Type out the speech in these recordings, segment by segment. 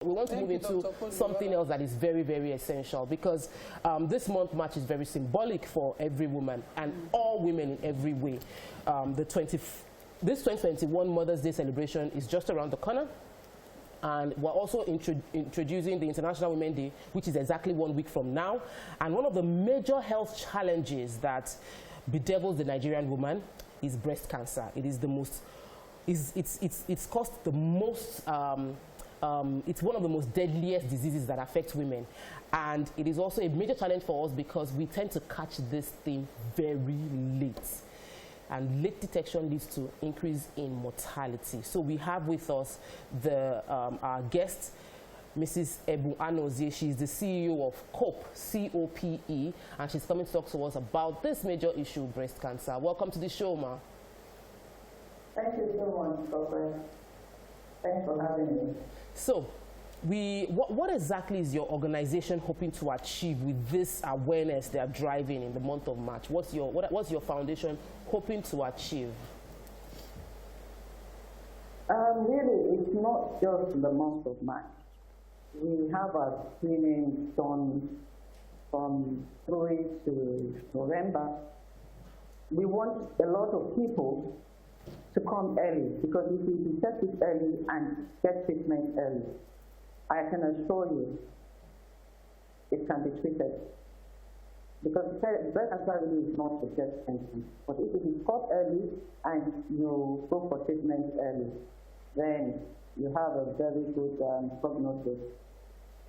We want to move into something else that is very, very essential, because this month March is very symbolic for every woman and all women in every way. This 2021 Mother's Day celebration is just around the corner. And we're also introducing the International Women's Day, which is exactly 1 week from now. And one of the major health challenges that bedevils the Nigerian woman is breast cancer. It is the most, it's caused the most, it's one of the most deadliest diseases that affect women. And it is also a major challenge for us because we tend to catch this thing very late. And late detection leads to increase in mortality. So we have with us our guest, Mrs. Ebu Anozie. She's the CEO of COPE, C-O-P-E, and she's coming to talk to us about this major issue, breast cancer. Welcome to the show, ma. Thank you so much, Papa. Thanks for having me. So, what exactly is your organization hoping to achieve with this awareness they are driving in the month of March? What's your foundation hoping to achieve? Really, it's not just the month of March. We have our screening done from February to November. We want a lot of people to come early, because if we detect it early and get treatment early, I can assure you it can be treated. Because breast cancer really is not a death sentence. But if it is caught early and you go for treatment early, then you have a very good prognosis.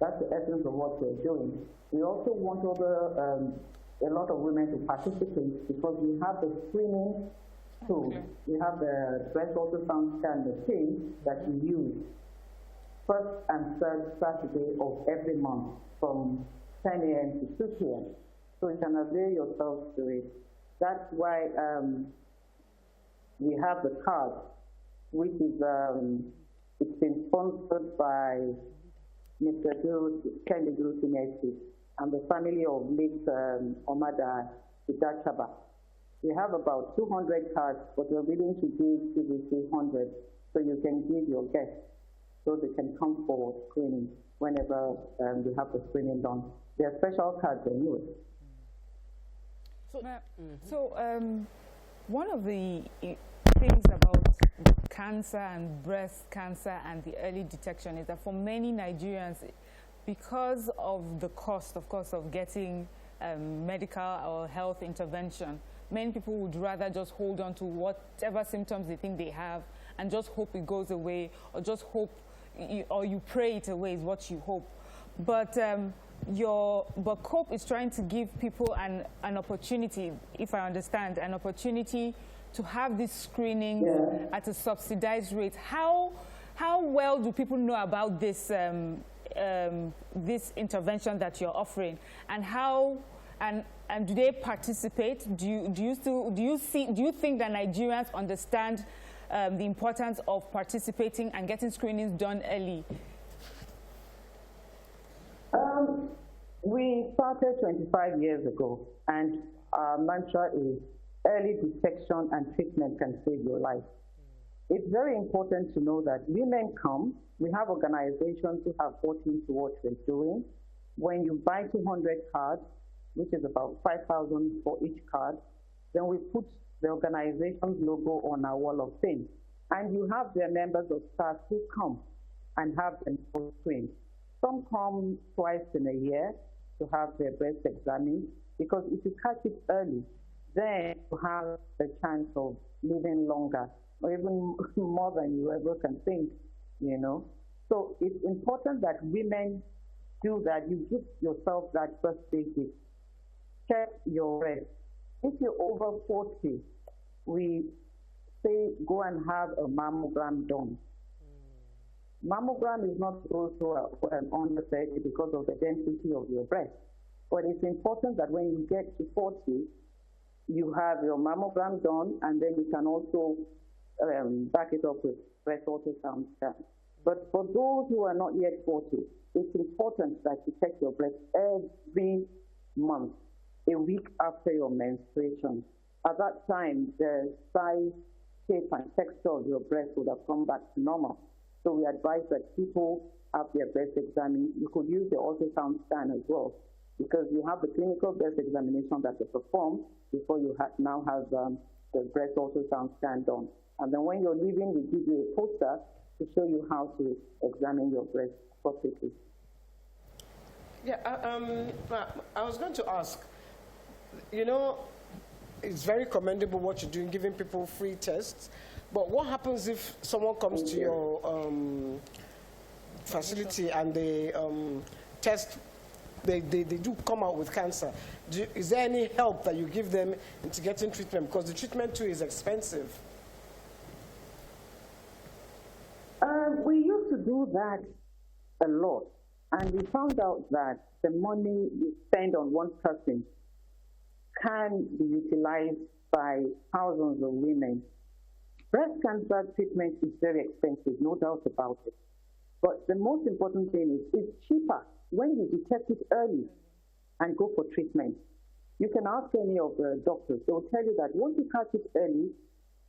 That's the essence of what we're doing. We also want a lot of women to participate, because we have the screening tool. Okay. We have the breast ultrasound scan machine that we use first and third Saturday of every month from 10 a.m. to 2 p.m. So you can avail yourself to it. That's why we have the card, which is it's been sponsored by Mr. Kendi Gurusinesi and the family of late Omada Idachaba. We have about 200 cards, but we're willing to give you 300, so you can give your guests, so they can come for screening whenever we have the screening done. There are special cards anyway. So, one of the things about cancer and breast cancer and the early detection is that for many Nigerians, because of the cost, of course, of getting medical or health intervention, many people would rather just hold on to whatever symptoms they think they have and just hope it goes away, or just hope, or you pray it away is what you hope. But COPE is trying to give people an opportunity, if I understand, an opportunity to have this screening at a subsidized rate. How well do people know about this this intervention that you're offering, and how and do they participate? Do you think that Nigerians understand the importance of participating and getting screenings done early? We started 25 years ago, and our mantra is early detection and treatment can save your life. It's very important to know that women come. We have organizations who have bought into what we're doing. When you buy 200 cards, which is about 5,000 for each card, then we put the organization's logo on our wall of fame. And you have their members of staff who come and have them screened. Some come twice in a year to have their breast examined, because if you catch it early, then you have the chance of living longer, or even more than you ever can think, you know. So it's important that women do that. You give yourself that first visit. Check your breast. If you're over 40, we say go and have a mammogram done. Mammogram is not also an under 30 because of the density of your breast. But it's important that when you get to 40, you have your mammogram done, and then you can also back it up with breast ultrasound scan. But for those who are not yet 40, it's important that you check your breast every month, a week after your menstruation. At that time, the size, shape, and texture of your breast would have come back to normal. So we advise that people have their breast examined, you could use the ultrasound scan as well, because you have the clinical breast examination that they perform before you now have the breast ultrasound scan done. And then when you're leaving, we give you a poster to show you how to examine your breast properly. Yeah, I was going to ask, you know, it's very commendable what you're doing, giving people free tests, but what happens if someone comes to your facility and they test, they do come out with cancer? Is there any help that you give them into getting treatment? Because the treatment too is expensive. We used to do that a lot, and we found out that the money you spend on one person can be utilized by thousands of women. Breast cancer treatment is very expensive, no doubt about it. But the most important thing is it's cheaper when you detect it early and go for treatment. You can ask any of the doctors, they'll tell you that once you catch it early,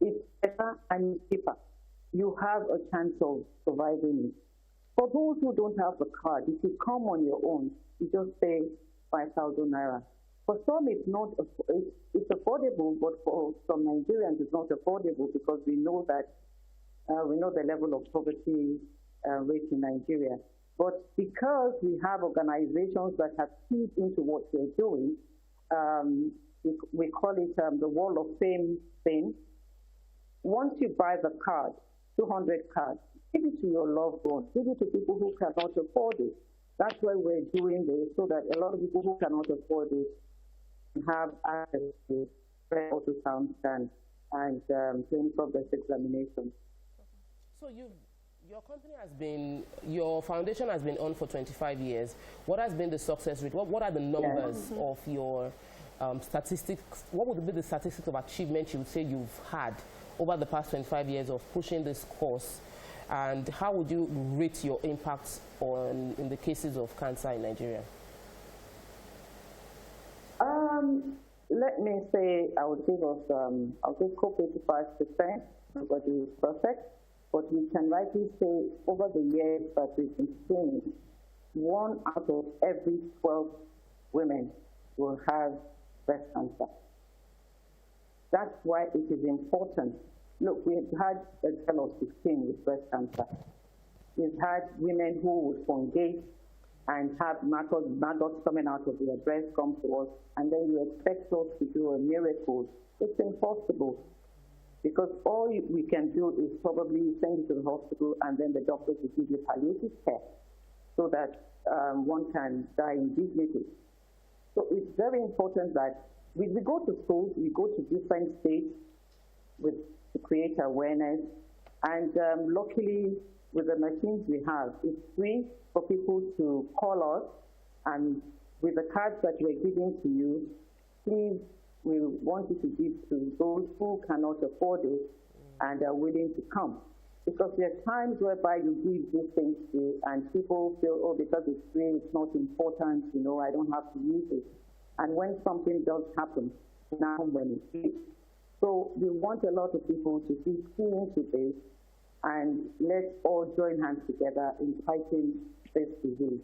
it's better and it's cheaper. You have a chance of surviving it. For those who don't have the card, if you come on your own, you just pay 5,000 naira. For some, it's affordable, but for some Nigerians, it's not affordable because we know that we know the level of poverty rate in Nigeria. But because we have organizations that have keyed into what we're doing, we call it the Wall of Fame thing. Once you buy the card, 200 cards, give it to your loved ones, give it to people who cannot afford it. That's why we're doing this, so that a lot of people who cannot afford it have access to ultrasound scan and clinical breast examination. So your company has been, your foundation has been on for 25 years. What has been the success rate? What are the numbers of your statistics? What would be the statistics of achievement you would say you've had over the past 25 years of pushing this course? And how would you rate your impact in the cases of cancer in Nigeria? Let me say I would give us, I'll give COPE 85%, nobody is perfect, but we can rightly say over the years that we've been seeing, 1 out of every 12 women will have breast cancer. That's why it is important. Look, we've had a girl of 16 with breast cancer. We've had women who would fungate and have maggots coming out of their breast come to us, and then you expect us to do a miracle. It's impossible, because all we can do is probably send you to the hospital, and then the doctors will give you palliative care so that one can die in dignity. So it's very important that we go to schools, we go to different states to create awareness, and luckily with the machines we have, it's free for people to call us, and with the cards that we're giving to you, please, we want you to give to those who cannot afford it and are willing to come. Because there are times whereby you give these things to, and people feel, oh, because it's free, it's not important, you know, I don't have to use it. And when something does happen, now when it's free. So we want a lot of people to be key into this, and let's all join hands together in fighting this disease.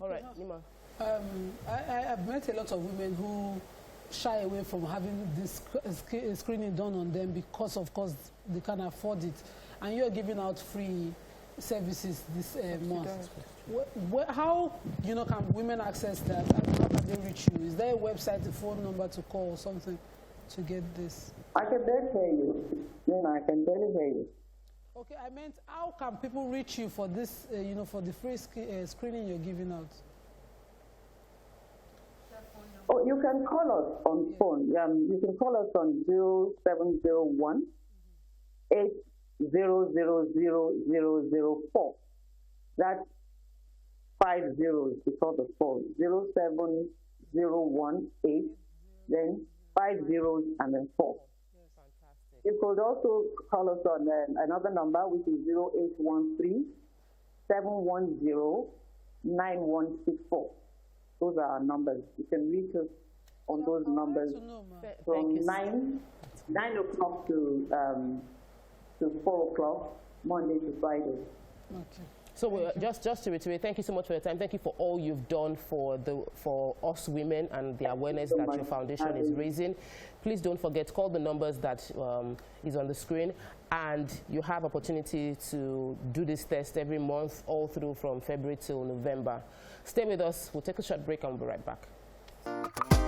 All right, Nima. I've met a lot of women who shy away from having this screening done on them because, of course, they can't afford it. And you're giving out free services this month. How, you know, can women access that, and how can they reach you? Is there a website, a phone number to call or something to get this? I can barely hear you. No, I can barely hear you. Okay, I meant how can people reach you for this, you know, for the free screening you're giving out? Oh, you can call us on phone. You can call us on 0701 8000004. That's 5 zeros before the phone. 07018, then 5 zeros and then 4. You could also call us on another number, which is 0813 710 9164. Those are our numbers. You can reach us on those numbers from 9 o'clock to 4 o'clock, Monday to Friday. Okay. So just to reiterate, thank you so much for your time. Thank you for all you've done for us women and the awareness that your foundation is raising. Please don't forget, call the numbers that is on the screen, and you have opportunity to do this test every month, all through from February till November. Stay with us. We'll take a short break and we'll be right back.